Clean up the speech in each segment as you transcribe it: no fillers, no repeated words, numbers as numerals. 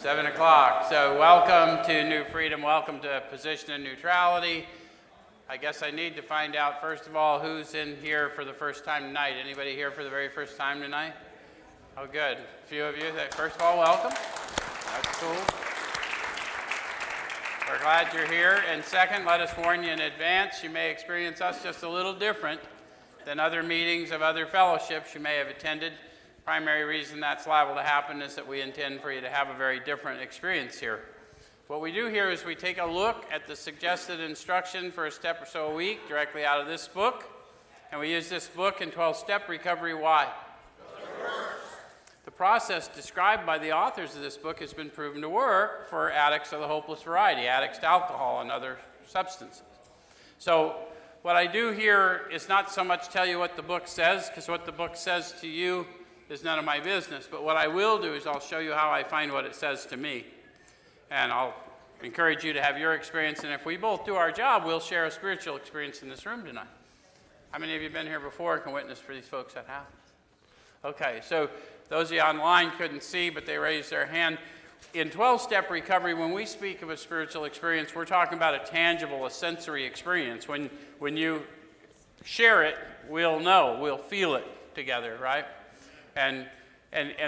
7 o'clock. So welcome to New Freedom. Welcome to Position in Neutrality. I guess I need to find out, first of all, who's in here for the first time tonight. Anybody here for the very first time tonight? Oh, good. A few of you. First of all, welcome. That's cool. We're glad you're here. And second, let us warn you in advance, you may experience us just a little different than other meetings of other fellowships you may have attended. Primary reason that's liable to happen is that we intend for you to have a very different experience here. What we do here is we take a look at the suggested instruction for a step or so a week directly out of this book, and we use this book in 12-step recovery. Why? The process described by the authors of this book has been proven to work for addicts of the hopeless variety, addicts to alcohol and other substances. So what I do here is not so much tell you what the book says, because what the book says to you is none of my business, but what I will do is I'll show you how I find what it says to me. And I'll encourage you to have your experience, and if we both do our job, we'll share a spiritual experience in this room tonight. How many of you have been here before and can witness for these folks that have? Okay, so those of you online couldn't see, but they raised their hand. In 12-step recovery, when we speak of a spiritual experience, we're talking about a tangible, a sensory experience. When you share it, we'll know, we'll feel it together, right? And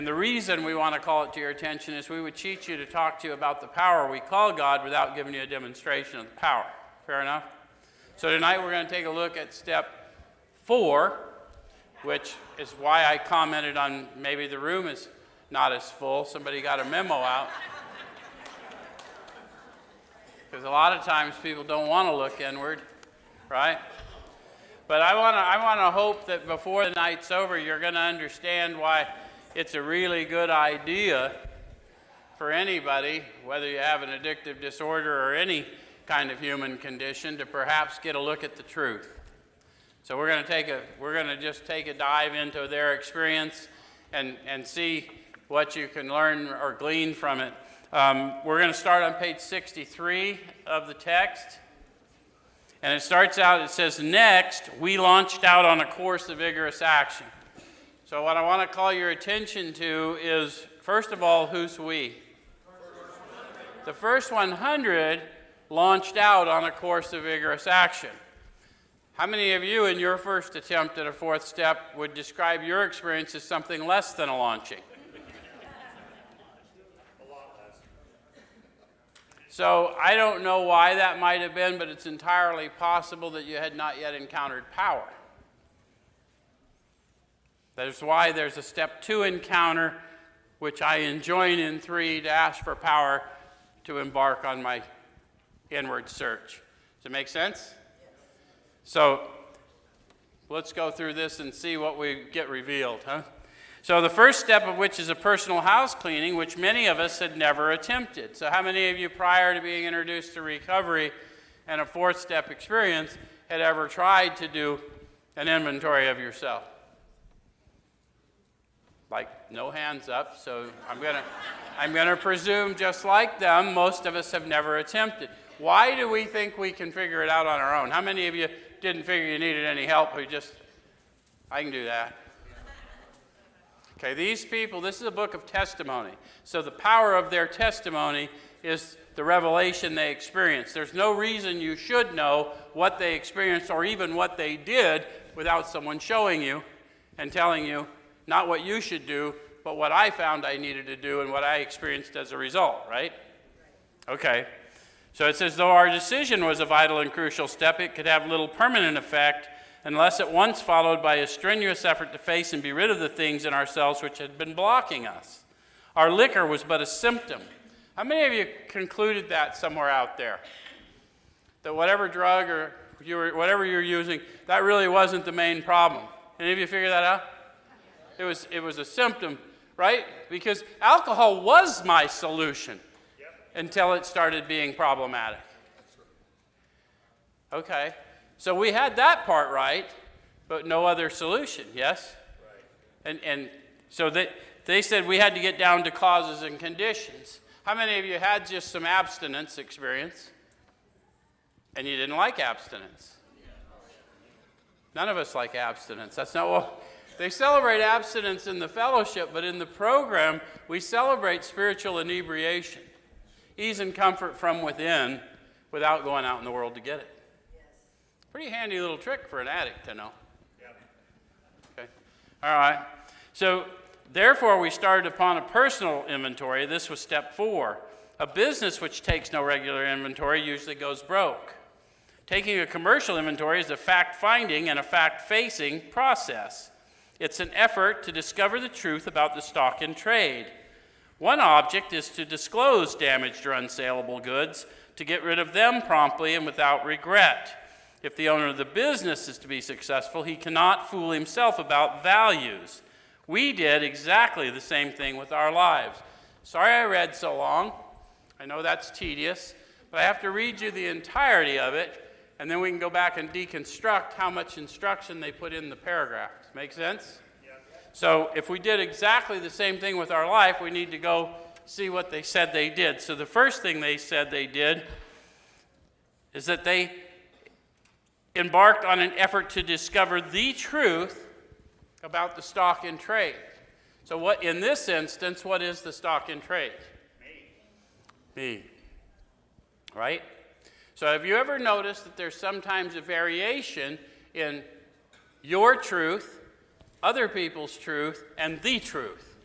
the reason we want to call it to your attention is we would teach you to talk to you about the power we call God without giving you a demonstration of the power. Fair enough? So tonight we're going to take a look at step 4, which is why I commented on maybe the room is not as full. Somebody got a memo out. Because a lot of times people don't want to look inward, right? But I want to hope that before the night's over, you're going to understand why it's a really good idea for anybody, whether you have an addictive disorder or any kind of human condition, to perhaps get a look at the truth. So we're going to just take a dive into their experience and see what you can learn or glean from it. We're going to start on page 63 of the text. And it starts out, it says, next, we launched out on a course of vigorous action. So what I want to call your attention to is, first of all, who's we? The first 100 launched out on a course of vigorous action. How many of you in your first attempt at a fourth step would describe your experience as something less than a launching? So I don't know why that might have been, but it's entirely possible that you had not yet encountered power. That's why there's a step 2 encounter, which I enjoin in 3 to ask for power to embark on my inward search. Does it make sense? So let's go through this and see what we get revealed, huh? So the first step of which is a personal house cleaning, which many of us had never attempted. So how many of you prior to being introduced to recovery and a fourth step experience had ever tried to do an inventory of yourself? Like, no hands up, so I'm gonna presume just like them, most of us have never attempted. Why do we think we can figure it out on our own? How many of you didn't figure you needed any help? I can do that. Okay, these people, this is a book of testimony. So the power of their testimony is the revelation they experienced. There's no reason you should know what they experienced or even what they did without someone showing you and telling you not what you should do, but what I found I needed to do and what I experienced as a result, right? Okay. So it says, though our decision was a vital and crucial step, it could have little permanent effect unless at once followed by a strenuous effort to face and be rid of the things in ourselves which had been blocking us. Our liquor was but a symptom. How many of you concluded that somewhere out there? That whatever drug or whatever you're using, that really wasn't the main problem. Any of you figure that out? It was a symptom, right? Because alcohol was my solution until it started being problematic. Okay. So we had that part right, but no other solution, yes? Right. And so they said we had to get down to causes and conditions. How many of you had just some abstinence experience and you didn't like abstinence? None of us like abstinence. That's not what They celebrate abstinence in the fellowship, but in the program, we celebrate spiritual inebriation, ease and comfort from within without going out in the world to get it. Pretty handy little trick for an addict to know. Okay. All right. So, therefore, we started upon a personal inventory. This was step 4. A business which takes no regular inventory usually goes broke. Taking a commercial inventory is a fact-finding and a fact-facing process. It's an effort to discover the truth about the stock in trade. One object is to disclose damaged or unsaleable goods, to get rid of them promptly and without regret. If the owner of the business is to be successful, he cannot fool himself about values. We did exactly the same thing with our lives. Sorry I read so long. I know that's tedious, but I have to read you the entirety of it, and then we can go back and deconstruct how much instruction they put in the paragraph. Make sense? Yeah. So if we did exactly the same thing with our life, we need to go see what they said they did. So the first thing they said they did is that they embarked on an effort to discover the truth about the stock in trade. So what, in this instance, what is the stock in trade? Me. Right? So have you ever noticed that there's sometimes a variation in your truth, other people's truth, and the truth?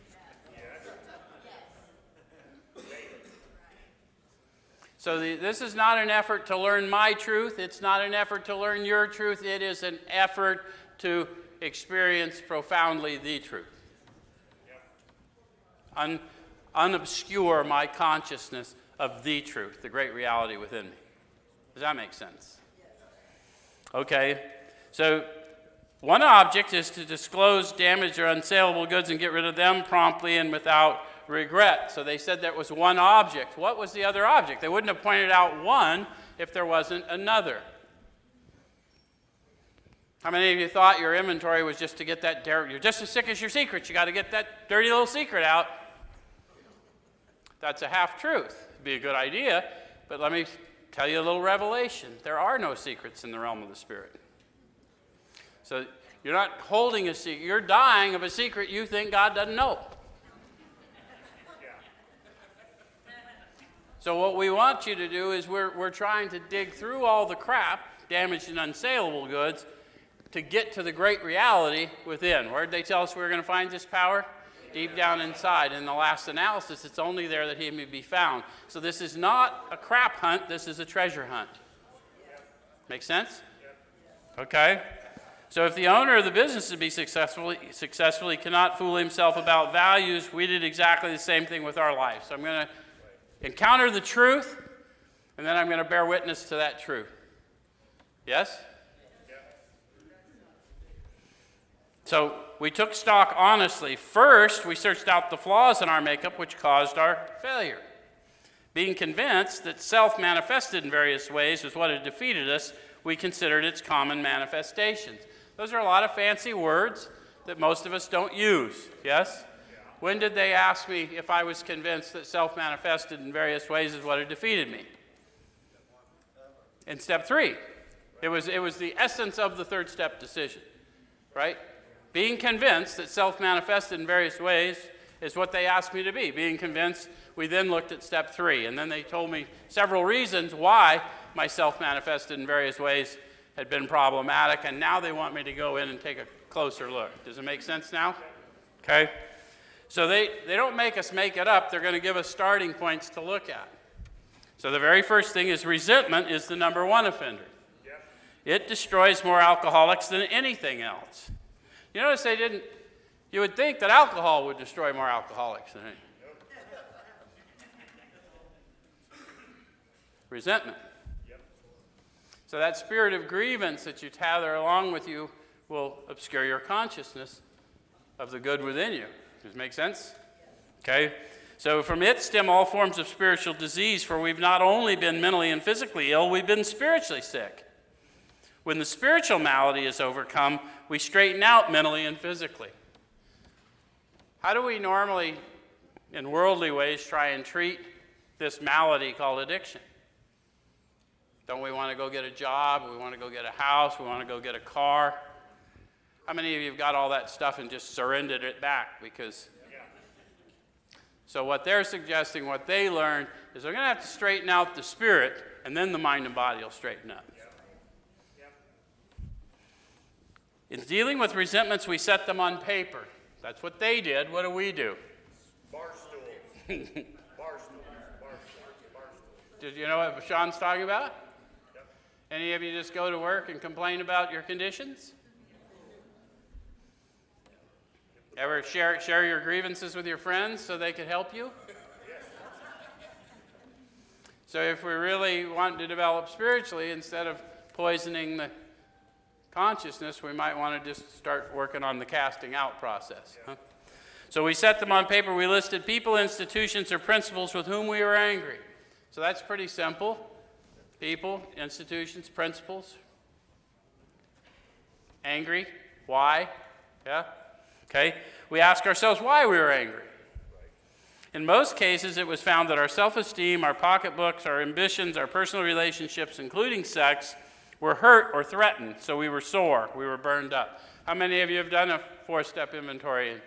So this is not an effort to learn my truth. It's not an effort to learn your truth. It is an effort to experience profoundly the truth. Unobscure my consciousness of the truth, the great reality within me. Does that make sense? Okay. So one object is to disclose damaged or unsaleable goods and get rid of them promptly and without regret. So they said there was one object. What was the other object? They wouldn't have pointed out one if there wasn't another. How many of you thought your inventory was just to get that you're just as sick as your secrets. You got to get that dirty little secret out. That's a half-truth. It'd be a good idea, but let me tell you a little revelation. There are no secrets in the realm of the Spirit. So you're not holding a secret. You're dying of a secret you think God doesn't know. So what we want you to do is we're trying to dig through all the crap, damaged and unsaleable goods, to get to the great reality within. Where did they tell us we were going to find this power? Deep down inside. In the last analysis, it's only there that he may be found. So this is not a crap hunt. This is a treasure hunt. Make sense? Okay. So if the owner of the business to be successful, he cannot fool himself about values. We did exactly the same thing with our life. So I'm going to encounter the truth, and then I'm going to bear witness to that truth. Yes? So we took stock honestly. First, we searched out the flaws in our makeup which caused our failure. Being convinced that self manifested in various ways was what had defeated us, we considered its common manifestations. Those are a lot of fancy words that most of us don't use. Yes? When did they ask me if I was convinced that self-manifested in various ways is what had defeated me? In step 3. It was the essence of the third step decision, right? Being convinced that self-manifested in various ways is what they asked me to be. Being convinced, we then looked at step 3, and then they told me several reasons why my self-manifested in various ways had been problematic, and now they want me to go in and take a closer look. Does it make sense now? Okay. So they don't make us make it up. They're going to give us starting points to look at. So the very first thing is resentment is the number one offender. Yep. It destroys more alcoholics than anything else. You notice they didn't, you would think that alcohol would destroy more alcoholics than anything. Resentment. Yep. So that spirit of grievance that you tether along with you will obscure your consciousness of the good within you. Does it make sense? Okay. So from it stem all forms of spiritual disease, for we've not only been mentally and physically ill, we've been spiritually sick. When the spiritual malady is overcome, we straighten out mentally and physically. How do we normally, in worldly ways, try and treat this malady called addiction? Don't we want to go get a job? We want to go get a house? We want to go get a car? How many of you have got all that stuff and just surrendered it back? Because so what they're suggesting, what they learned, is they're going to have to straighten out the spirit, and then the mind and body will straighten up. In dealing with resentments, we set them on paper. That's what they did. What do we do? Bar stools. Bar stools. Did you know what Sean's talking about? Yep. Any of you just go to work and complain about your conditions? Ever share your grievances with your friends so they could help you? So if we really want to develop spiritually, instead of poisoning the consciousness, we might want to just start working on the casting out process. Huh? So we set them on paper. We listed people, institutions, or principles with whom we were angry. So that's pretty simple. People, institutions, principles. Angry. Why? Yeah? Okay. We ask ourselves why we were angry. In most cases, it was found that our self-esteem, our pocketbooks, our ambitions, our personal relationships, including sex, were hurt or threatened, so we were sore, we were burned up. How many of you have done a 4-step inventory and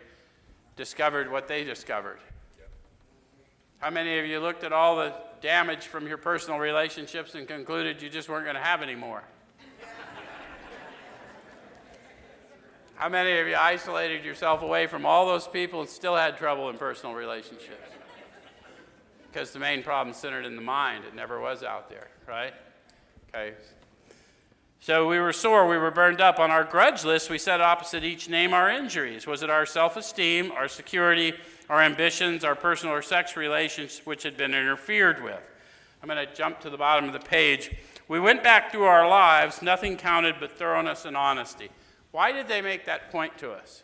discovered what they discovered? Yep. How many of you looked at all the damage from your personal relationships and concluded you just weren't going to have any more? How many of you isolated yourself away from all those people and still had trouble in personal relationships? Because the main problem centered in the mind. It never was out there, right? Okay. So we were sore, we were burned up. On our grudge list, we set opposite each name our injuries. Was it our self-esteem, our security, our ambitions, our personal or sex relations which had been interfered with? I'm going to jump to the bottom of the page. We went back through our lives. Nothing counted but thoroughness and honesty. Why did they make that point to us?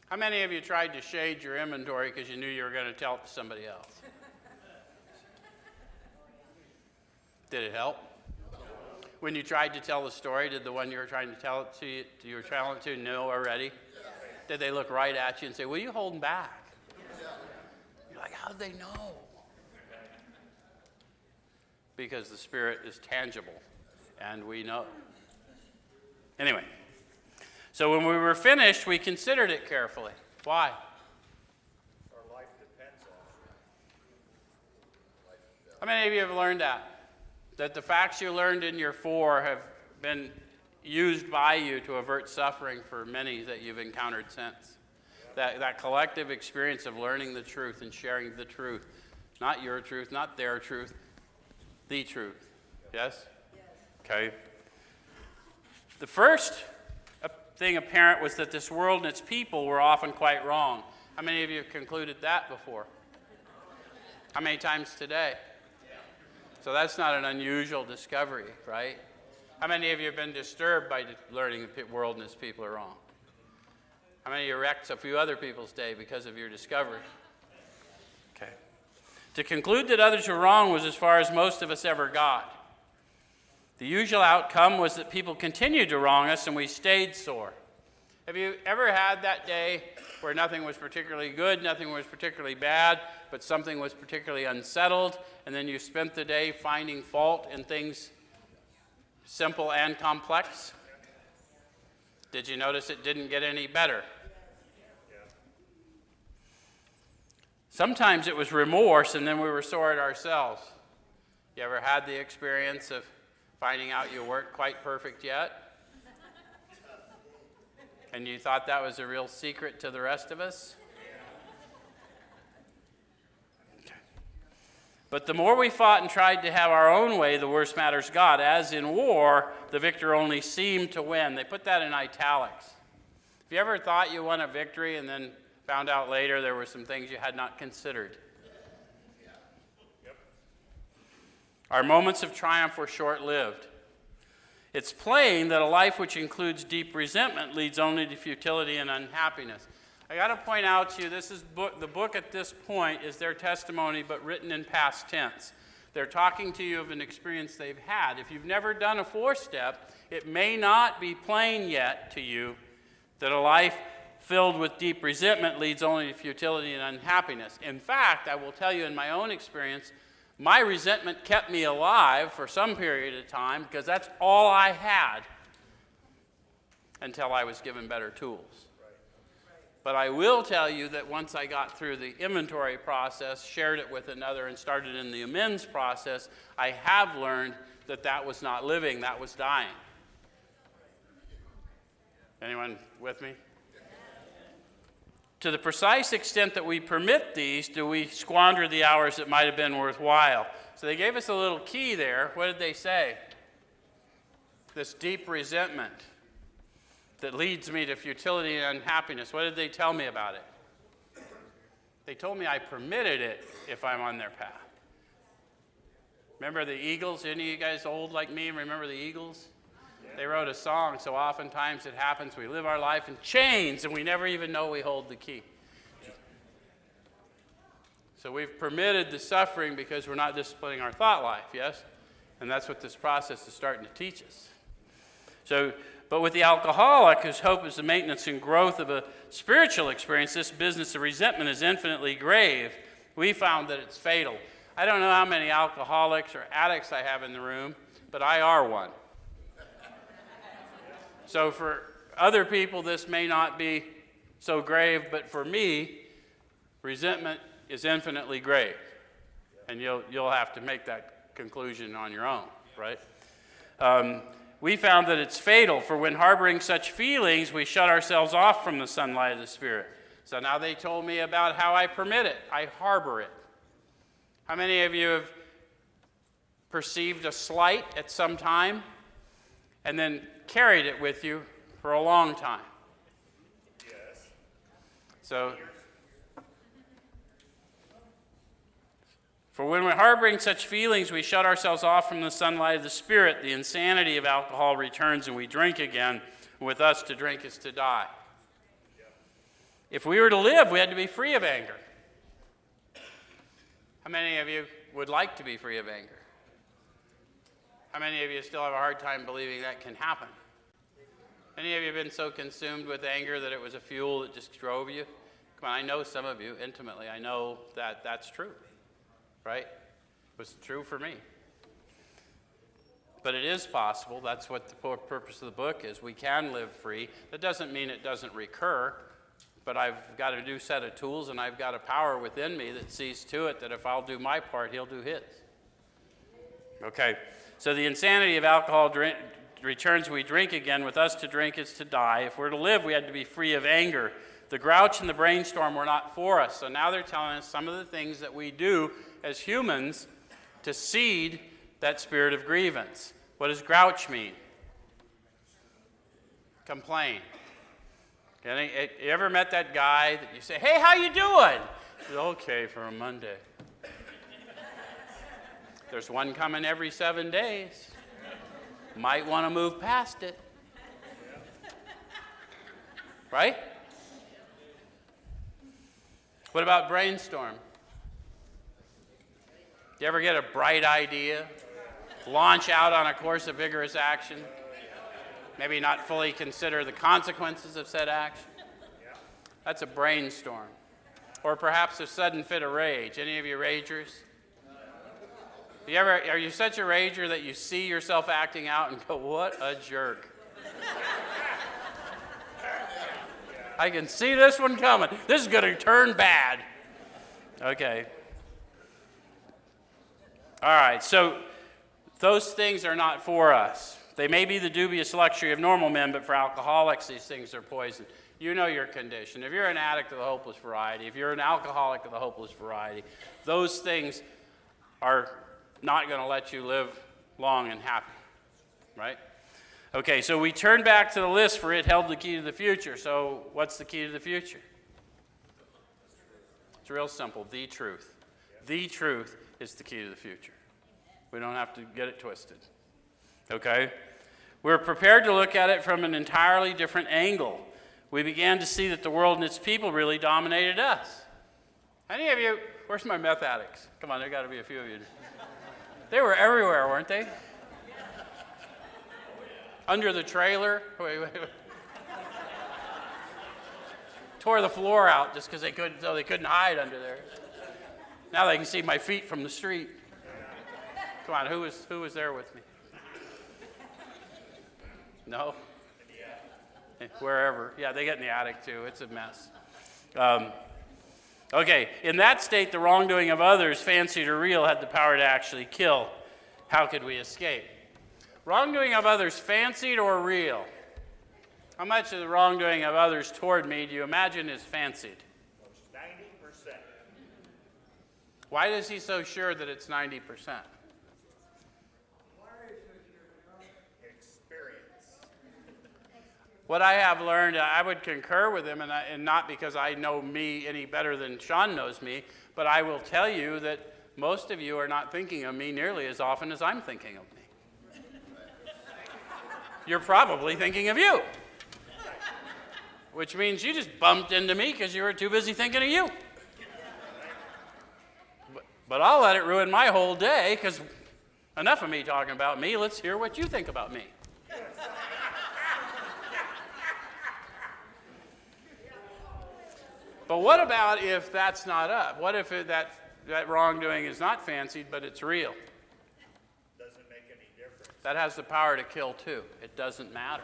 How many of you tried to shade your inventory because you knew you were going to tell it to somebody else? Did it help? When you tried to tell the story, did the one you were trying to tell it to, know already? Did they look right at you and say, "What are you holding back?" You're like, how did they know? Because the Spirit is tangible, and we know. Anyway, so when we were finished, we considered it carefully. Why? Our life depends on it. How many of you have learned that? That the facts you learned in your 4 have been used by you to avert suffering for many that you've encountered since. That collective experience of learning the truth and sharing the truth. Not your truth, not their truth, the truth. Yes? Okay. The first thing apparent was that this world and its people were often quite wrong. How many of you have concluded that before? How many times today? So that's not an unusual discovery, right? How many of you have been disturbed by learning the world and its people are wrong? How many of you wrecked a few other people's day because of your discovery? Okay. To conclude that others were wrong was as far as most of us ever got. The usual outcome was that people continued to wrong us and we stayed sore. Have you ever had that day where nothing was particularly good, nothing was particularly bad, but something was particularly unsettled, and then you spent the day finding fault in things simple and complex? Did you notice it didn't get any better? Sometimes it was remorse, and then we were sore at ourselves. You ever had the experience of finding out you weren't quite perfect yet? And you thought that was a real secret to the rest of us? Okay. But the more we fought and tried to have our own way, the worse matters got. As in war, the victor only seemed to win. They put that in italics. Have you ever thought you won a victory and then found out later there were some things you had not considered? Yep. Our moments of triumph were short-lived. It's plain that a life which includes deep resentment leads only to futility and unhappiness. I got to point out to you, the book at this point is their testimony, but written in past tense. They're talking to you of an experience they've had. If you've never done a 4-step, it may not be plain yet to you that a life filled with deep resentment leads only to futility and unhappiness. In fact, I will tell you in my own experience, my resentment kept me alive for some period of time because that's all I had. until I was given better tools. But I will tell you that once I got through the inventory process, shared it with another, and started in the amends process, I have learned that that was not living, that was dying. Anyone with me? To the precise extent that we permit these, do we squander the hours that might have been worthwhile? So they gave us a little key there. What did they say? This deep resentment that leads me to futility and unhappiness. What did they tell me about it? They told me I permitted it if I'm on their path. Remember the Eagles? Any of you guys old like me remember the Eagles? They wrote a song, so oftentimes it happens, we live our life in chains and we never even know we hold the key. So we've permitted the suffering because we're not disciplining our thought life, yes? And that's what this process is starting to teach us. But with the alcoholic, whose hope is the maintenance and growth of a spiritual experience, this business of resentment is infinitely grave. We found that it's fatal. I don't know how many alcoholics or addicts I have in the room, but I are one. So for other people, this may not be so grave, but for me, resentment is infinitely grave. And you'll have to make that conclusion on your own, right? We found that it's fatal, for when harboring such feelings, we shut ourselves off from the sunlight of the Spirit. So now they told me about how I permit it. I harbor it. How many of you have perceived a slight at some time and then carried it with you for a long time? Yes. For when we're harboring such feelings, we shut ourselves off from the sunlight of the Spirit. The insanity of alcohol returns and we drink again. With us, to drink is to die. If we were to live, we had to be free of anger. How many of you would like to be free of anger? How many of you still have a hard time believing that can happen? Any of you have been so consumed with anger that it was a fuel that just drove you? Come on, I know some of you intimately. I know that that's true, right? It was true for me. But it is possible. That's what the purpose of the book is. We can live free. That doesn't mean it doesn't recur, but I've got a new set of tools and I've got a power within me that sees to it that if I'll do my part, he'll do his. Okay. So the insanity of alcohol returns, we drink again. With us, to drink is to die. If we're to live, we had to be free of anger. The grouch and the brainstorm were not for us. So now they're telling us some of the things that we do as humans to seed that spirit of grievance. What does grouch mean? Complain. You ever met that guy that you say, "Hey, how you doing?" He says, "Okay for a Monday." There's one coming every 7 days. Might want to move past it. Right? What about brainstorm? You ever get a bright idea? Launch out on a course of vigorous action? Maybe not fully consider the consequences of said action? That's a brainstorm. Or perhaps a sudden fit of rage. Any of you ragers? Are you such a rager that you see yourself acting out and go, "What a jerk"? I can see this one coming. This is going to turn bad. Okay. All right, so those things are not for us. They may be the dubious luxury of normal men, but for alcoholics, these things are poison. You know your condition. If you're an addict of the hopeless variety, if you're an alcoholic of the hopeless variety, those things are not going to let you live long and happy, right? Okay, so we turn back to the list, for it held the key to the future. So what's the key to the future? It's real simple, the truth. The truth is the key to the future. We don't have to get it twisted, okay? We're prepared to look at it from an entirely different angle. We began to see that the world and its people really dominated us. Any of you, where's my meth addicts? Come on, there got to be a few of you. They were everywhere, weren't they? Under the trailer. Wait. Tore the floor out just because they couldn't hide under there. Now they can see my feet from the street. Come on, who was there with me? No? wherever. Yeah, they get in the attic too. It's a mess. Okay, in that state, the wrongdoing of others, fancied or real, had the power to actually kill. How could we escape? Wrongdoing of others, fancied or real? How much of the wrongdoing of others toward me do you imagine is fancied? 90%. Why is he so sure that it's 90%? Experience. What I have learned, I would concur with him, and not because I know me any better than Sean knows me, but I will tell you that most of you are not thinking of me nearly as often as I'm thinking of me. You're probably thinking of you, which means you just bumped into me because you were too busy thinking of you. But I'll let it ruin my whole day, because enough of me talking about me. Let's hear what you think about me. But what about if that's not up? What if that wrongdoing is not fancied, but it's real? Doesn't make any difference. That has the power to kill too. It doesn't matter.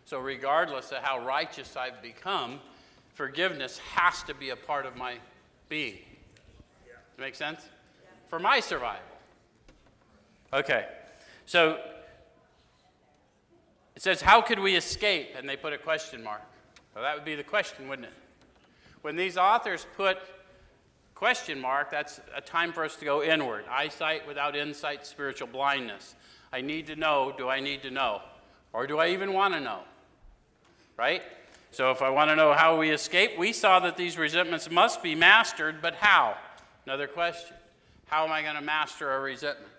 So regardless of how righteous I've become, forgiveness has to be a part of my being. Make sense? For my survival. Okay. So it says, how could we escape? And they put a question mark. Well, that would be the question, wouldn't it? When these authors put question mark, that's a time for us to go inward. Eyesight without insight, spiritual blindness. I need to know, do I need to know? Or do I even want to know? Right? So if I want to know how we escape, we saw that these resentments must be mastered, but how? Another question. How am I going to master a resentment?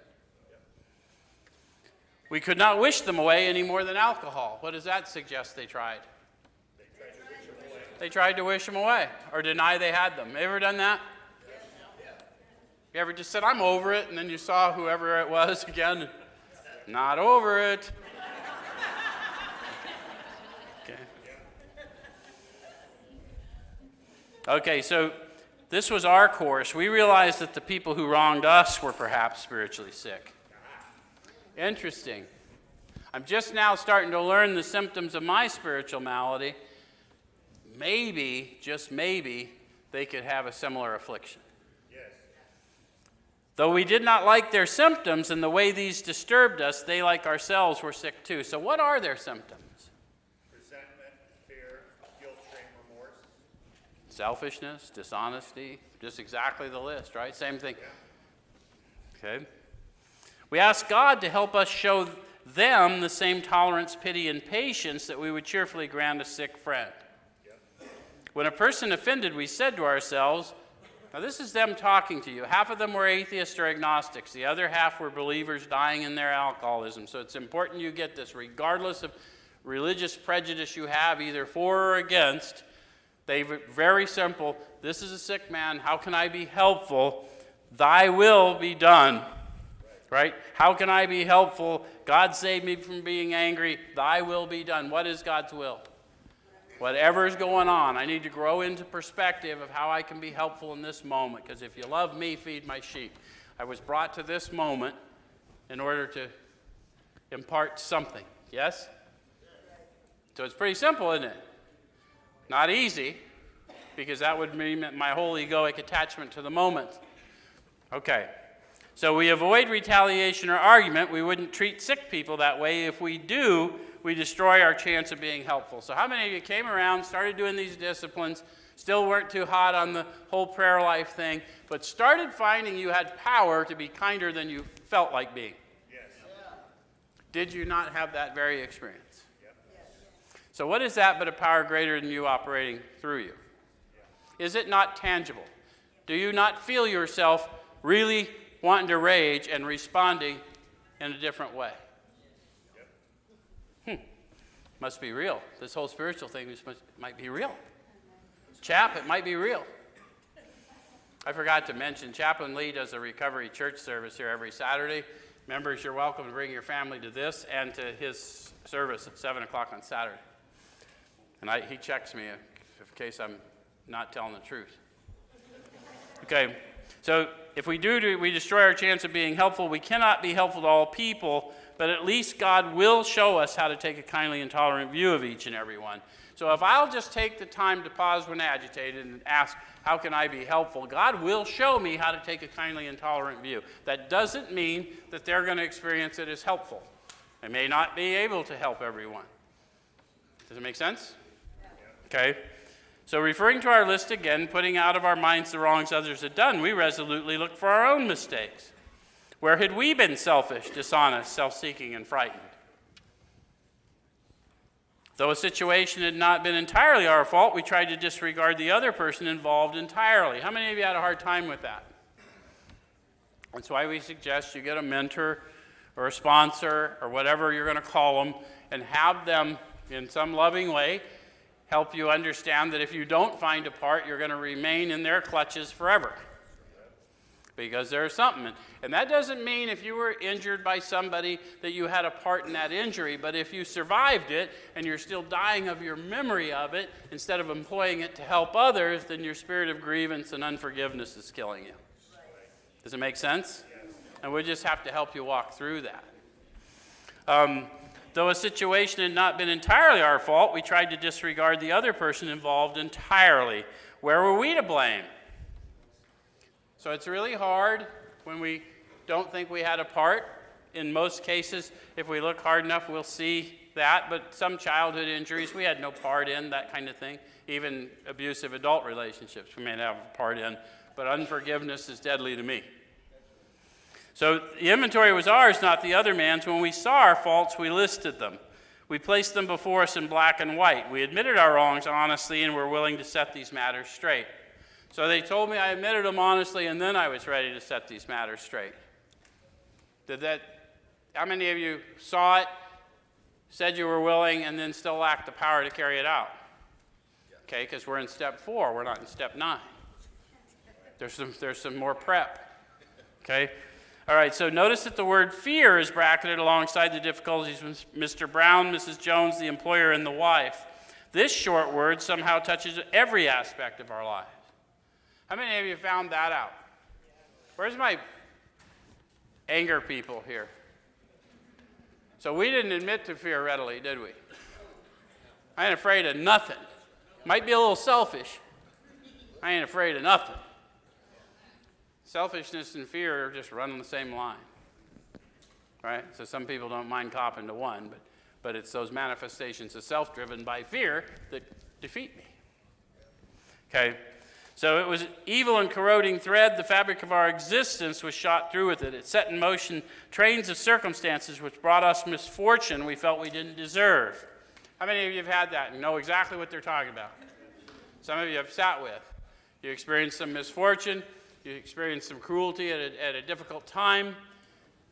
We could not wish them away any more than alcohol. What does that suggest they tried? They tried to wish them away or deny they had them. Ever done that? You ever just said, I'm over it, and then you saw whoever it was again? Not over it. Okay, so this was our course. We realized that the people who wronged us were perhaps spiritually sick. Interesting. I'm just now starting to learn the symptoms of my spiritual malady. Maybe, just maybe, they could have a similar affliction. Yes. Though we did not like their symptoms and the way these disturbed us, they, like ourselves, were sick too. So what are their symptoms? Resentment, fear, guilt, shame, remorse. Selfishness, dishonesty, just exactly the list, right? Same thing. Okay. We ask God to help us show them the same tolerance, pity, and patience that we would cheerfully grant a sick friend. When a person offended, we said to ourselves, now this is them talking to you. Half of them were atheists or agnostics. The other half were believers dying in their alcoholism. So it's important you get this. Regardless of religious prejudice you have, either for or against, they were very simple. This is a sick man. How can I be helpful? Thy will be done. Right? How can I be helpful? God saved me from being angry. Thy will be done. What is God's will? Whatever is going on, I need to grow into perspective of how I can be helpful in this moment. Because if you love me, feed my sheep. I was brought to this moment in order to impart something. Yes? So it's pretty simple, isn't it? Not easy, because that would mean my whole egoic attachment to the moment. Okay. So we avoid retaliation or argument. We wouldn't treat sick people that way. If we do, we destroy our chance of being helpful. So how many of you came around, started doing these disciplines, still weren't too hot on the whole prayer life thing, but started finding you had power to be kinder than you felt like being? Yes. Did you not have that very experience? Yep. So what is that but a power greater than you operating through you? Is it not tangible? Do you not feel yourself really wanting to rage and responding in a different way? Must be real. This whole spiritual thing might be real. Chap, it might be real. I forgot to mention, Chaplain Lee does a recovery church service here every Saturday. Members, you're welcome to bring your family to this and to his service at 7 o'clock on Saturday. And he checks me in case I'm not telling the truth. Okay, So if we we destroy our chance of being helpful. We cannot be helpful to all people, but at least God will show us how to take a kindly and tolerant view of each and every one. So if I'll just take the time to pause when agitated and ask, how can I be helpful? God will show me how to take a kindly and tolerant view. That doesn't mean that they're going to experience it as helpful. They may not be able to help everyone. Does it make sense? Okay. So referring to our list again, putting out of our minds the wrongs others had done, we resolutely look for our own mistakes. Where had we been selfish, dishonest, self-seeking, and frightened? Though a situation had not been entirely our fault, we tried to disregard the other person involved entirely. How many of you had a hard time with that? That's why we suggest you get a mentor or a sponsor or whatever you're going to call them, and have them, in some loving way, help you understand that if you don't find a part, you're going to remain in their clutches forever. Because there's something. And that doesn't mean if you were injured by somebody that you had a part in that injury, but if you survived it and you're still dying of your memory of it, instead of employing it to help others, then your spirit of grievance and unforgiveness is killing you. Does it make sense? And we just have to help you walk through that. Though a situation had not been entirely our fault, we tried to disregard the other person involved entirely. Where were we to blame? So it's really hard when we don't think we had a part. In most cases, if we look hard enough, we'll see that. But some childhood injuries we had no part in, that kind of thing. Even abusive adult relationships we may not have a part in. But unforgiveness is deadly to me. So the inventory was ours, not the other man's. When we saw our faults, we listed them. We placed them before us in black and white. We admitted our wrongs honestly and were willing to set these matters straight. So they told me I admitted them honestly, and then I was ready to set these matters straight. How many of you saw it, said you were willing, and then still lacked the power to carry it out? Okay, because we're in step 4, we're not in step 9. There's some more prep. Okay? All right, so notice that the word fear is bracketed alongside the difficulties with Mr. Brown, Mrs. Jones, the employer, and the wife. This short word somehow touches every aspect of our lives. How many of you found that out? Where's my anger people here? So we didn't admit to fear readily, did we? I ain't afraid of nothing. Might be a little selfish. I ain't afraid of nothing. Selfishness and fear are just running the same line, right? So some people don't mind copping to one, but it's those manifestations of self driven by fear that defeat me. Okay, so it was evil and corroding thread. The fabric of our existence was shot through with it. It set in motion trains of circumstances which brought us misfortune we felt we didn't deserve. How many of you have had that and know exactly what they're talking about? Some of you have sat with. You experienced some misfortune. You experienced some cruelty at a difficult time,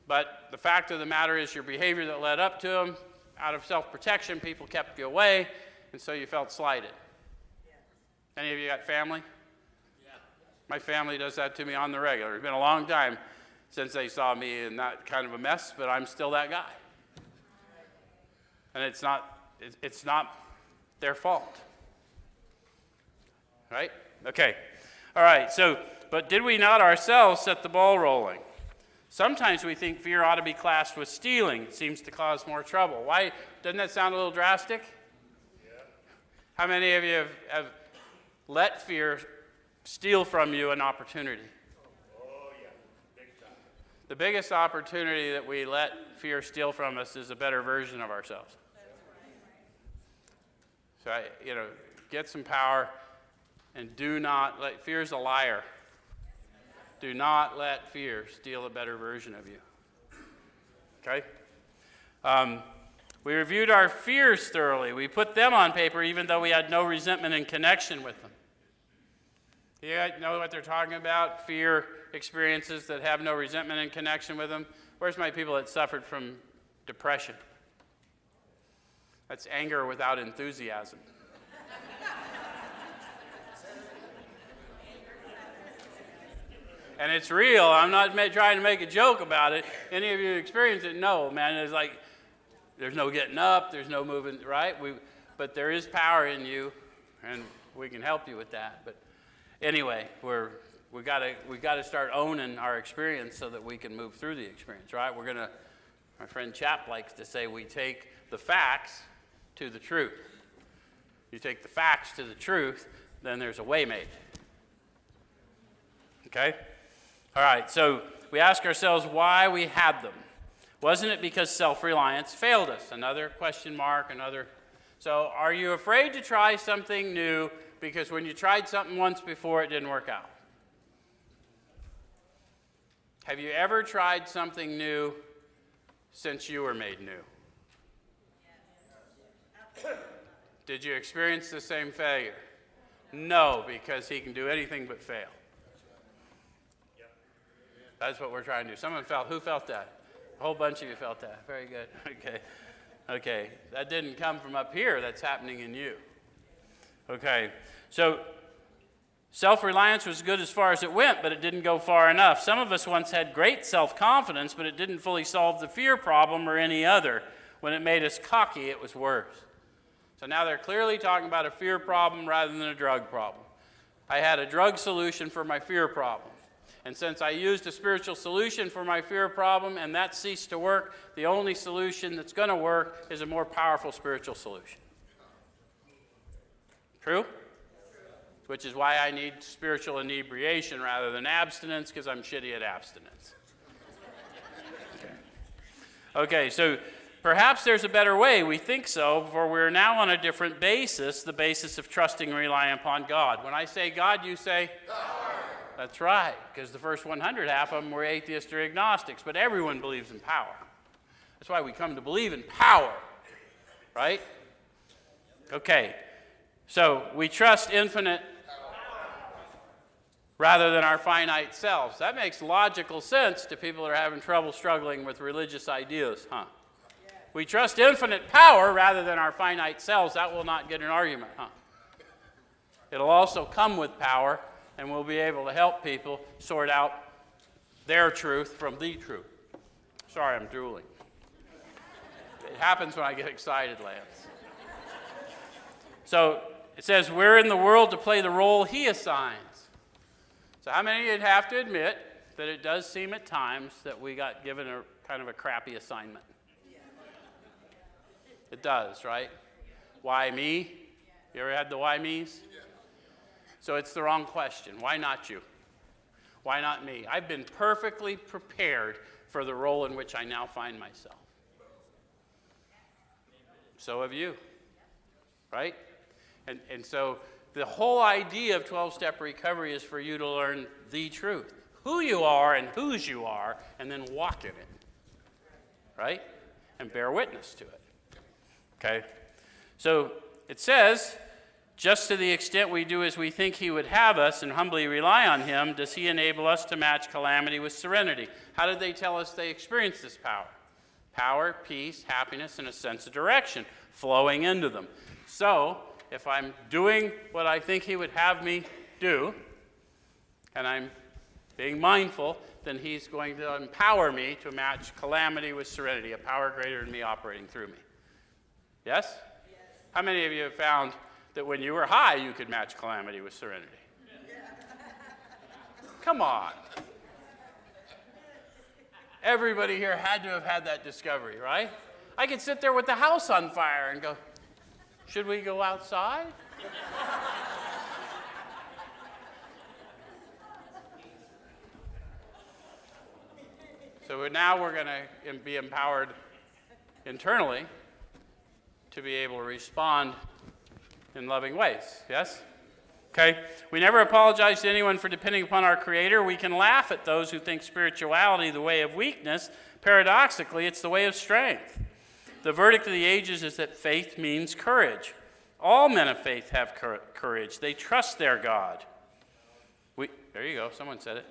but the fact of the matter is your behavior that led up to them, out of self-protection, people kept you away, and so you felt slighted. Yeah. Any of you got family? Yeah. My family does that to me on the regular. It's been a long time since they saw me in that kind of a mess, but I'm still that guy. And it's not their fault. Right? Okay. All right, so, but did we not ourselves set the ball rolling? Sometimes we think fear ought to be classed with stealing. It seems to cause more trouble. Why? Doesn't that sound a little drastic? Yeah. How many of you have let fear steal from you an opportunity? Oh, yeah, big time. The biggest opportunity that we let fear steal from us is a better version of ourselves. So, get some power. And do not let, fear's a liar. Do not let fear steal a better version of you. Okay? We reviewed our fears thoroughly. We put them on paper even though we had no resentment in connection with them. You guys know what they're talking about? Fear experiences that have no resentment in connection with them. Where's my people that suffered from depression? That's anger without enthusiasm. And it's real. I'm not trying to make a joke about it. Any of you experience it? No, man. It's like there's no getting up. There's no moving, right? But there is power in you, and we can help you with that. But anyway, we got to start owning our experience so that we can move through the experience, right? My friend Chap likes to say, we take the facts to the truth. You take the facts to the truth, then there's a way made. Okay? All right, so we ask ourselves why we had them. Wasn't it because self-reliance failed us? Another question mark, another. So are you afraid to try something new because when you tried something once before, it didn't work out? Have you ever tried something new since you were made new? Did you experience the same failure? No, because he can do anything but fail. That's what we're trying to do. Who felt that? A whole bunch of you felt that. Very good. Okay. That didn't come from up here. That's happening in you. Okay. So self-reliance was good as far as it went, but it didn't go far enough. Some of us once had great self-confidence, but it didn't fully solve the fear problem or any other. When it made us cocky, it was worse. So now they're clearly talking about a fear problem rather than a drug problem. I had a drug solution for my fear problem. And since I used a spiritual solution for my fear problem and that ceased to work, the only solution that's going to work is a more powerful spiritual solution. True? Which is why I need spiritual inebriation rather than abstinence, because I'm shitty at abstinence. Okay, so perhaps there's a better way. We think so, for we're now on a different basis, the basis of trusting and relying upon God. When I say God, you say? God. That's right, because the first 100, half of them were atheists or agnostics, but everyone believes in power. That's why we come to believe in power, right? Okay, so we trust infinite rather than our finite selves. That makes logical sense to people that are having trouble struggling with religious ideas, huh? We trust infinite power rather than our finite selves. That will not get an argument, huh? It'll also come with power, and we'll be able to help people sort out their truth from the truth. Sorry, I'm drooling. It happens when I get excited, Lance. So it says, we're in the world to play the role he assigns. So how many of you have to admit that it does seem at times that we got given a kind of a crappy assignment? It does, right? Why me? You ever had the why me's? So it's the wrong question. Why not you? Why not me? I've been perfectly prepared for the role in which I now find myself. So have you, right? And so the whole idea of 12-step recovery is for you to learn the truth, who you are and whose you are, and then walk in it, right? And bear witness to it, okay? So it says, just to the extent we do as we think he would have us and humbly rely on him, does he enable us to match calamity with serenity. How did they tell us they experienced this power? Power, peace, happiness, and a sense of direction flowing into them. So if I'm doing what I think he would have me do, and I'm being mindful, then he's going to empower me to match calamity with serenity, a power greater than me operating through me. Yes? Yes. How many of you have found that when you were high, you could match calamity with serenity? Come on. Everybody here had to have had that discovery, right? I could sit there with the house on fire and go, should we go outside? So now we're going to be empowered internally to be able to respond in loving ways, yes? Okay, we never apologize to anyone for depending upon our Creator. We can laugh at those who think spirituality the way of weakness. Paradoxically, it's the way of strength. The verdict of the ages is that faith means courage. All men of faith have courage. They trust their God. There you go, someone said it.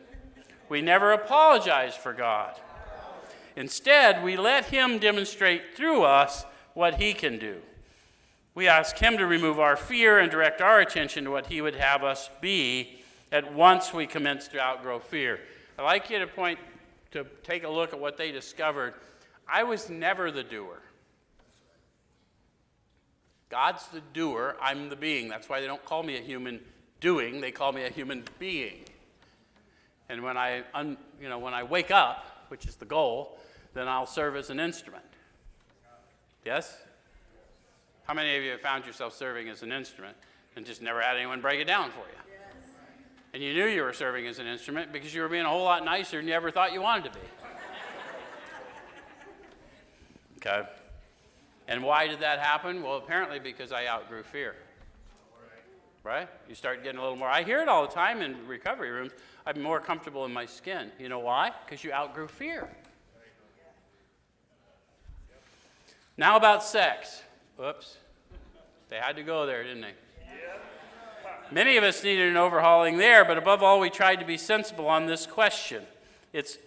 We never apologize for God. Instead, we let him demonstrate through us what he can do. We ask him to remove our fear and direct our attention to what he would have us be at once we commence to outgrow fear. I'd like you to take a look at what they discovered. I was never the doer. God's the doer, I'm the being. That's why they don't call me a human doing, they call me a human being. And when when I wake up, which is the goal, then I'll serve as an instrument. Yes? How many of you have found yourself serving as an instrument and just never had anyone break it down for you? Yes. And you knew you were serving as an instrument because you were being a whole lot nicer than you ever thought you wanted to be. Okay. And why did that happen? Well, apparently because I outgrew fear. Right? You start getting a little more. I hear it all the time in recovery rooms. I'm more comfortable in my skin. You know why? Because you outgrew fear. Now about sex. Whoops. They had to go there, didn't they? Many of us needed an overhauling there, but above all, we tried to be sensible on this question. It's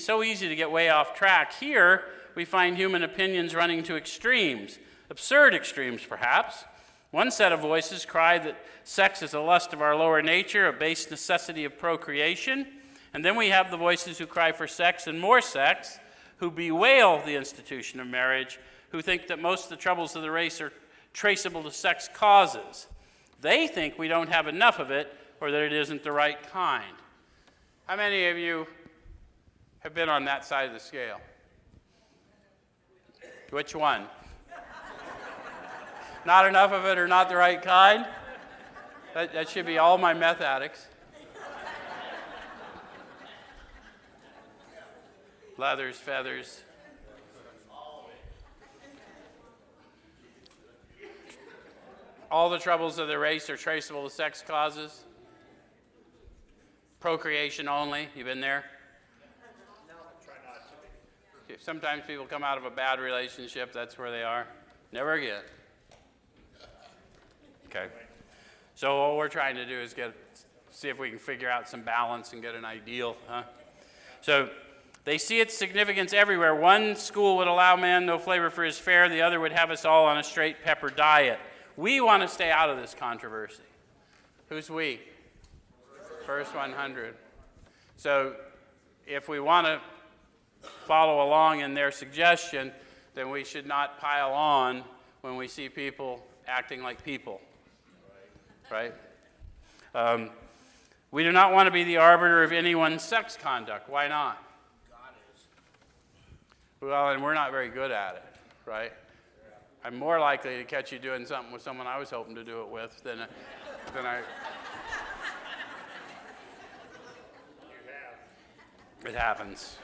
so easy to get way off track. Here, we find human opinions running to extremes, absurd extremes, perhaps. One set of voices cry that sex is a lust of our lower nature, a base necessity of procreation. And then we have the voices who cry for sex and more sex, who bewail the institution of marriage, who think that most of the troubles of the race are traceable to sex causes. They think we don't have enough of it or that it isn't the right kind. How many of you have been on that side of the scale? Which one? Not enough of it or not the right kind? That should be all my meth addicts. Leathers, feathers. All the troubles of the race are traceable to sex causes. Procreation only. You been there? No. Try not to be. Sometimes people come out of a bad relationship. That's where they are. Never again. Okay. So what we're trying to do is see if we can figure out some balance and get an ideal. So they see its significance everywhere. One school would allow man no flavor for his fare. The other would have us all on a straight pepper diet. We want to stay out of this controversy. Who's we? First 100. So if we want to follow along in their suggestion, then we should not pile on when we see people acting like people. Right? We do not want to be the arbiter of anyone's sex conduct. Why not? God is. Well, and we're not very good at it, right? I'm more likely to catch you doing something with someone I was hoping to do it with than I. You have. It happens.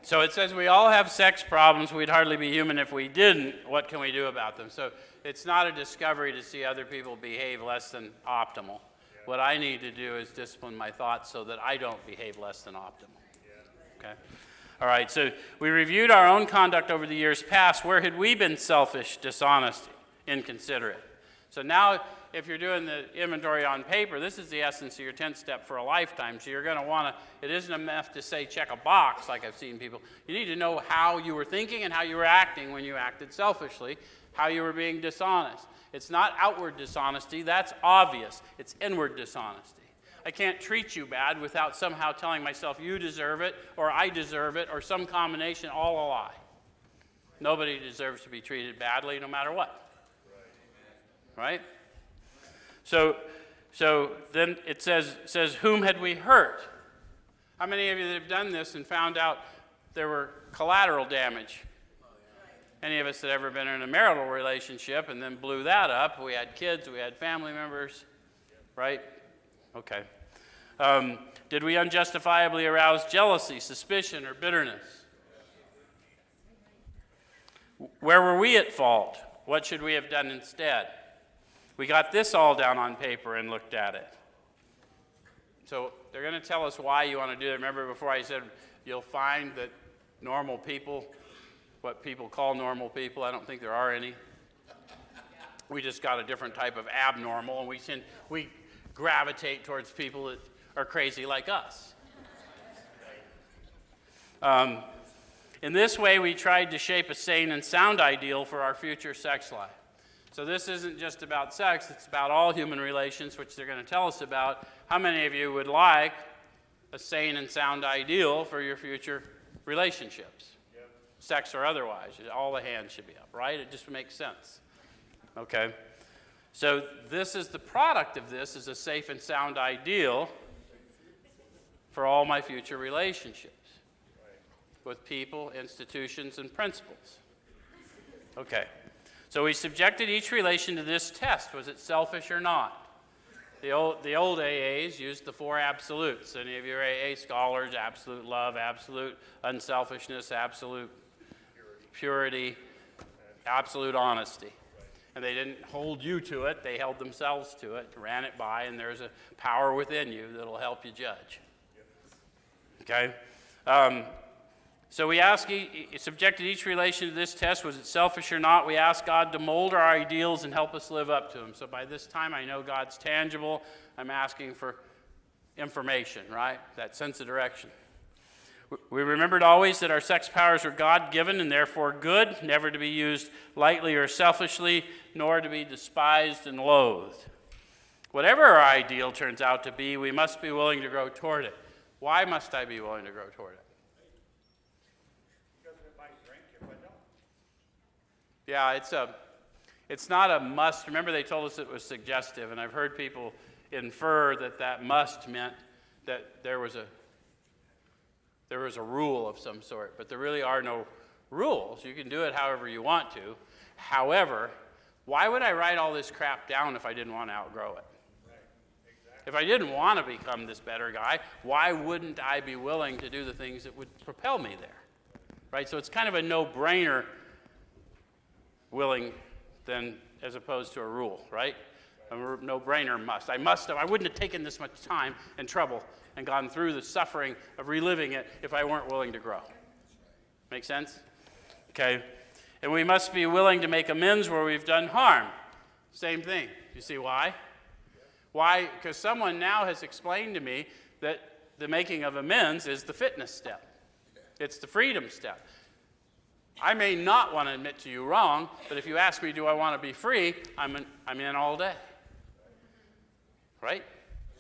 So it says we all have sex problems. We'd hardly be human if we didn't. What can we do about them? So it's not a discovery to see other people behave less than optimal. Yeah. What I need to do is discipline my thoughts so that I don't behave less than optimal. Yeah. Okay? All right, so we reviewed our own conduct over the years past. Where had we been selfish, dishonest, inconsiderate? So now, if you're doing the inventory on paper, this is the essence of your 10th step for a lifetime. So you're going to want to, it isn't enough to say check a box like I've seen people. You need to know how you were thinking and how you were acting when you acted selfishly, how you were being dishonest. It's not outward dishonesty, that's obvious. It's inward dishonesty. I can't treat you bad without somehow telling myself you deserve it, or I deserve it, or some combination, all a lie. Nobody deserves to be treated badly no matter what. Right? So then it says, whom had we hurt? How many of you that have done this and found out there were collateral damage? Any of us that ever been in a marital relationship and then blew that up? We had kids, we had family members, right? Okay. Did we unjustifiably arouse jealousy, suspicion, or bitterness? Where were we at fault? What should we have done instead? We got this all down on paper and looked at it. So they're going to tell us why you want to do it. Remember before I said you'll find that normal people, what people call normal people, I don't think there are any. We just got a different type of abnormal, and we gravitate towards people that are crazy like us. In this way, we tried to shape a sane and sound ideal for our future sex life. So this isn't just about sex, it's about all human relations, which they're going to tell us about. How many of you would like a sane and sound ideal for your future relationships? Yep. Sex or otherwise. All the hands should be up, right? It just makes sense. Okay. So this is the product of this is a safe and sound ideal. for all my future relationships with people, institutions, and principles. Okay, so we subjected each relation to this test. Was it selfish or not? The old AAs used the 4 absolutes. Any of your AA scholars, absolute love, absolute unselfishness, absolute purity, absolute honesty. And they didn't hold you to it, they held themselves to it, ran it by, and there's a power within you that'll help you judge. Okay? So we subjected each relation to this test. Was it selfish or not? We asked God to mold our ideals and help us live up to them. So by this time, I know God's tangible. I'm asking for information, right? That sense of direction. We remembered always that our sex powers are God-given and therefore good, never to be used lightly or selfishly, nor to be despised and loathed. Whatever our ideal turns out to be, we must be willing to grow toward it. Why must I be willing to grow toward it? Yeah, it's not a must. Remember, they told us it was suggestive, and I've heard people infer that must meant that there was a rule of some sort, but there really are no rules. You can do it however you want to. However, why would I write all this crap down if I didn't want to outgrow it? If I didn't want to become this better guy, why wouldn't I be willing to do the things that would propel me there? Right? So it's kind of a no-brainer willing than as opposed to a rule, right? A no-brainer must. I wouldn't have taken this much time and trouble and gone through the suffering of reliving it if I weren't willing to grow. Make sense? Okay. And we must be willing to make amends where we've done harm. Same thing. You see why? Why? Because someone now has explained to me that the making of amends is the fitness step. It's the freedom step. I may not want to admit to you wrong, but if you ask me, do I want to be free, I'm in all day. Right?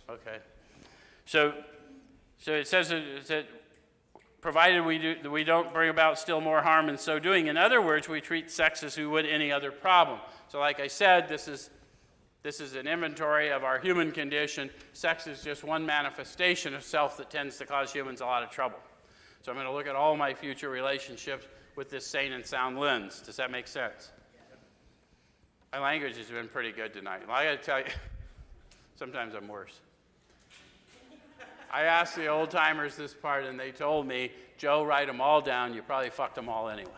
Okay. So it says that provided we don't bring about still more harm in so doing. In other words, we treat sex as we would any other problem. So like I said, this is an inventory of our human condition. Sex is just one manifestation of self that tends to cause humans a lot of trouble. So I'm going to look at all my future relationships with this sane and sound lens. Does that make sense? My language has been pretty good tonight. Well, I got to tell you, sometimes I'm worse. I asked the old timers this part, and they told me, Joe, write them all down. You probably fucked them all anyway.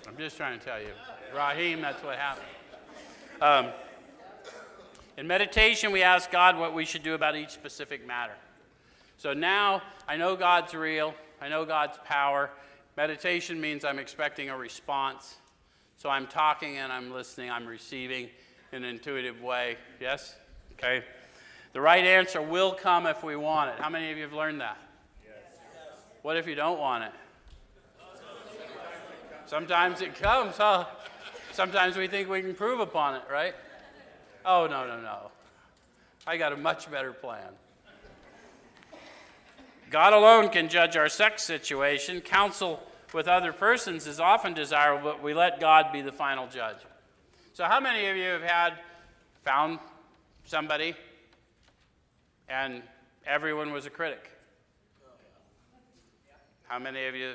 I'm just trying to tell you. Raheem, that's what happened. In meditation, we ask God what we should do about each specific matter. So now I know God's real. I know God's power. Meditation means I'm expecting a response. So I'm talking and I'm listening. I'm receiving in an intuitive way. Yes? Okay. The right answer will come if we want it. How many of you have learned that? Yes. What if you don't want it? Sometimes it comes, huh? Sometimes we think we can improve upon it, right? Oh, no. I got a much better plan. God alone can judge our sex situation. Counsel with other persons is often desirable, but we let God be the final judge. So how many of you have found somebody and everyone was a critic? How many of you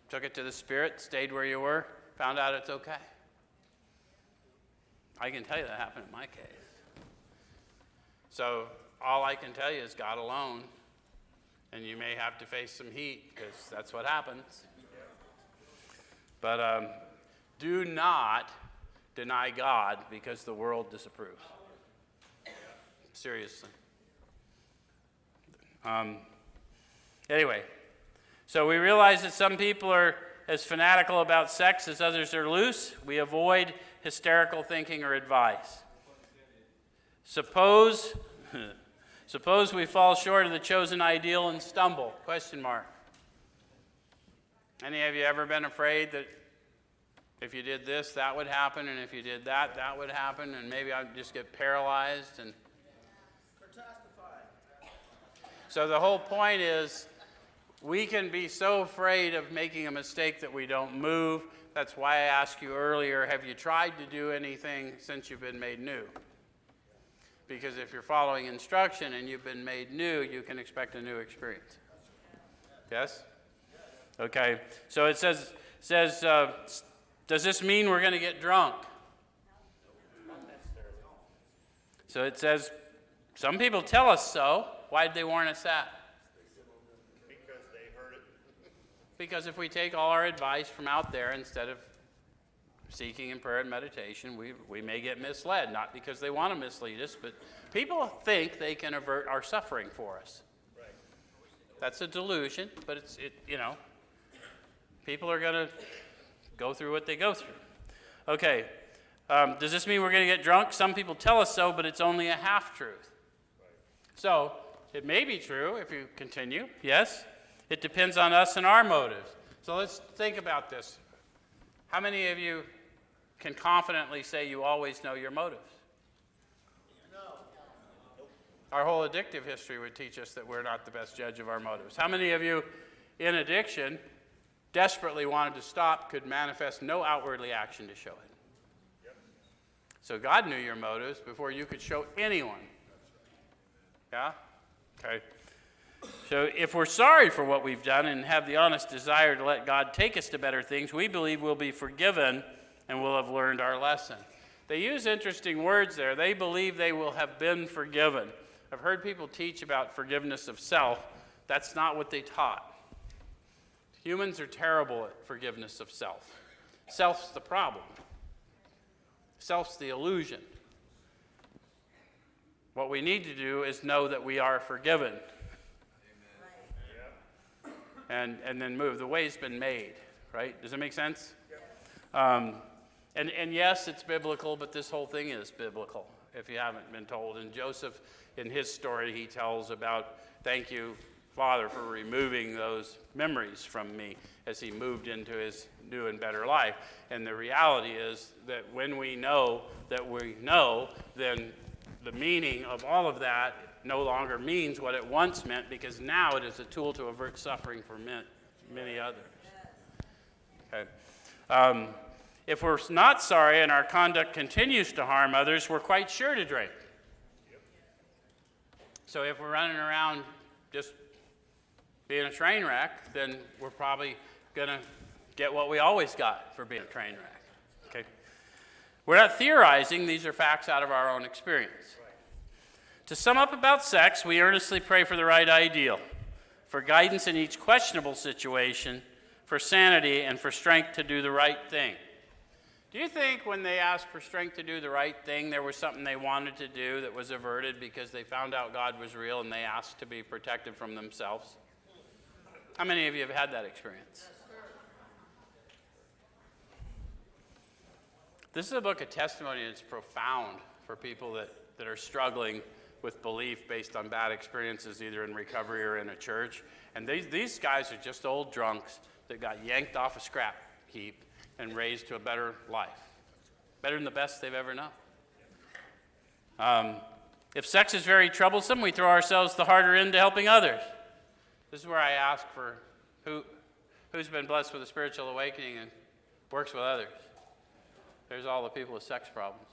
took it to the Spirit, stayed where you were, found out it's okay? I can tell you that happened in my case. So all I can tell you is God alone, and you may have to face some heat because that's what happens. But do not deny God because the world disapproves. Seriously. Anyway, so we realize that some people are as fanatical about sex as others are loose. We avoid hysterical thinking or advice. Suppose we fall short of the chosen ideal and stumble? Question mark. Any of you ever been afraid that if you did this, that would happen, and if you did that, that would happen, and maybe I'd just get paralyzed? And so the whole point is we can be so afraid of making a mistake that we don't move, That's why I asked you earlier, have you tried to do anything since you've been made new? Because if you're following instruction and you've been made new, you can expect a new experience. Yes? Okay. So it says, does this mean we're going to get drunk? So it says, some people tell us so. Why did they warn us that? Because they heard it. Because if we take all our advice from out there instead of seeking in prayer and meditation, we may get misled. Not because they want to mislead us, but people think they can avert our suffering for us. Right. That's a delusion, but people are going to go through what they go through. Okay. Does this mean we're going to get drunk? Some people tell us so, but it's only a half-truth. Right. So it may be true if you continue. Yes. It depends on us and our motives. So let's think about this. How many of you can confidently say you always know your motives? No. Our whole addictive history would teach us that we're not the best judge of our motives. How many of you in addiction desperately wanted to stop, could manifest no outwardly action to show it? Yep. So God knew your motives before you could show anyone. Yeah? Okay. So if we're sorry for what we've done and have the honest desire to let God take us to better things, we believe we'll be forgiven and we'll have learned our lesson. They use interesting words there. They believe they will have been forgiven. I've heard people teach about forgiveness of self. That's not what they taught. Humans are terrible at forgiveness of self. Self's the problem. Self's the illusion. What we need to do is know that we are forgiven. And then move. The way's been made, right? Does that make sense? And yes, it's biblical, but this whole thing is biblical, if you haven't been told. And Joseph, in his story, he tells about, thank you, Father, for removing those memories from me as he moved into his new and better life. And the reality is that when we know that we know, then the meaning of all of that no longer means what it once meant, because now it is a tool to avert suffering for many others. Okay. If we're not sorry and our conduct continues to harm others, we're quite sure to drink. So if we're running around just being a train wreck, then we're probably going to get what we always got for being a train wreck. Okay. We're not theorizing. These are facts out of our own experience. To sum up about sex, we earnestly pray for the right ideal, for guidance in each questionable situation, for sanity, and for strength to do the right thing. Do you think when they asked for strength to do the right thing, there was something they wanted to do that was averted because they found out God was real and they asked to be protected from themselves? How many of you have had that experience? This is a book of testimony, and it's profound for people that are struggling with belief based on bad experiences, either in recovery or in a church. And these guys are just old drunks that got yanked off a scrap heap and raised to a better life, better than the best they've ever known. If sex is very troublesome, we throw ourselves the harder into helping others. This is where I ask for who's been blessed with a spiritual awakening and works with others. There's all the people with sex problems.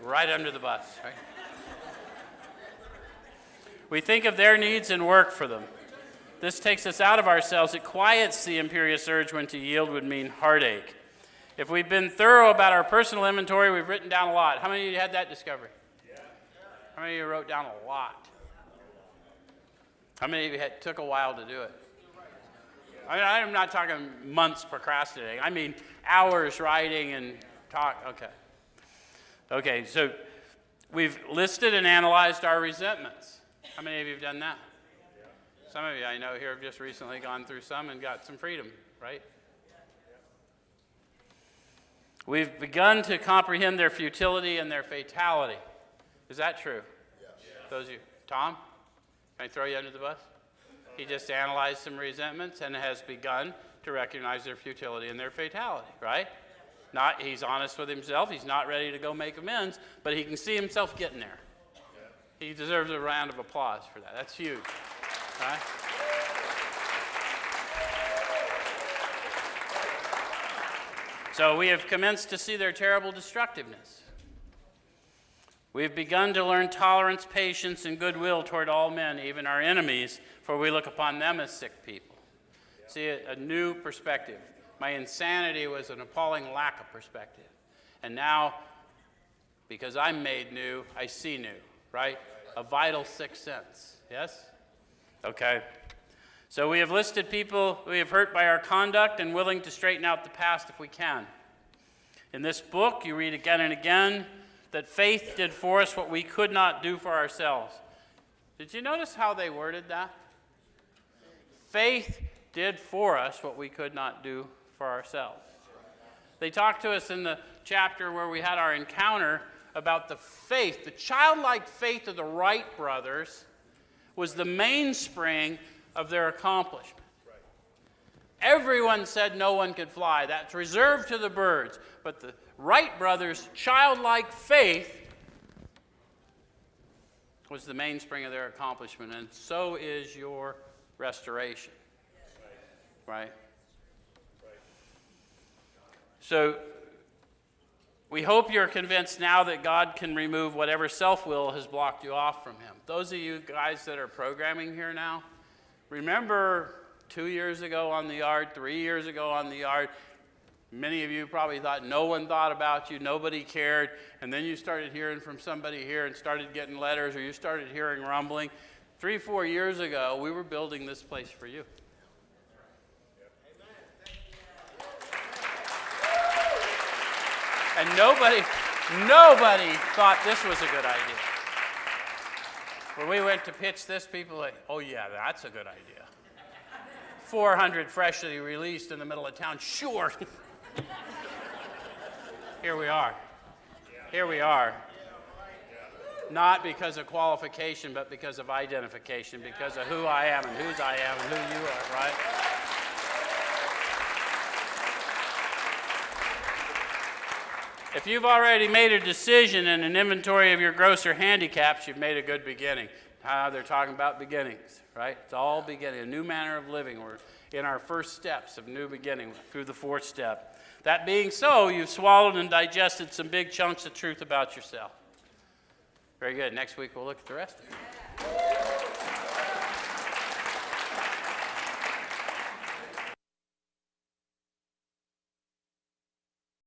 Right under the bus, right? We think of their needs and work for them. This takes us out of ourselves. It quiets the imperious urge when to yield would mean heartache. If we've been thorough about our personal inventory, we've written down a lot. How many of you had that discovery? Yeah. How many of you wrote down a lot? How many of you took a while to do it? I mean, I'm not talking months procrastinating. I mean hours writing and talk. Okay. Okay, so we've listed and analyzed our resentments. How many of you have done that? Some of you I know here have just recently gone through some and got some freedom, right? We've begun to comprehend their futility and their fatality. Is that true? Yes. Those of you, Tom, can I throw you under the bus? He just analyzed some resentments and has begun to recognize their futility and their fatality, right? He's honest with himself. He's not ready to go make amends, but he can see himself getting there. He deserves a round of applause for that. That's huge. Right? So we have commenced to see their terrible destructiveness. We have begun to learn tolerance, patience, and goodwill toward all men, even our enemies, for we look upon them as sick people. See, a new perspective. My insanity was an appalling lack of perspective. And now, because I'm made new, I see new, right? A vital sixth sense. Yes? Okay. So we have listed people we have hurt by our conduct and willing to straighten out the past if we can. In this book, you read again and again that faith did for us what we could not do for ourselves. Did you notice how they worded that? Faith did for us what we could not do for ourselves. They talked to us in the chapter where we had our encounter about the faith, the childlike faith of the Wright brothers was the mainspring of their accomplishment. Everyone said no one could fly. That's reserved to the birds. But the Wright brothers' childlike faith was the mainspring of their accomplishment, and so is your restoration. Right? So we hope you're convinced now that God can remove whatever self-will has blocked you off from him. Those of you guys that are programming here now, remember 2 years ago on the yard, 3 years ago on the yard, many of you probably thought no one thought about you, nobody cared, and then you started hearing from somebody here and started getting letters, or you started hearing rumbling. 3, 4 years ago, we were building this place for you. And nobody thought this was a good idea. When we went to pitch this, people were like, oh yeah, that's a good idea. 400 freshly released in the middle of town, sure. Here we are. Here we are. Not because of qualification, but because of identification, because of who I am and whose I am and who you are, right? If you've already made a decision and an inventory of your grosser handicaps, you've made a good beginning. They're talking about beginnings, right? It's all beginning, a new manner of living. We're in our first steps of new beginning through the fourth step. That being so, you've swallowed and digested some big chunks of truth about yourself. Very good. Next week, we'll look at the rest of it.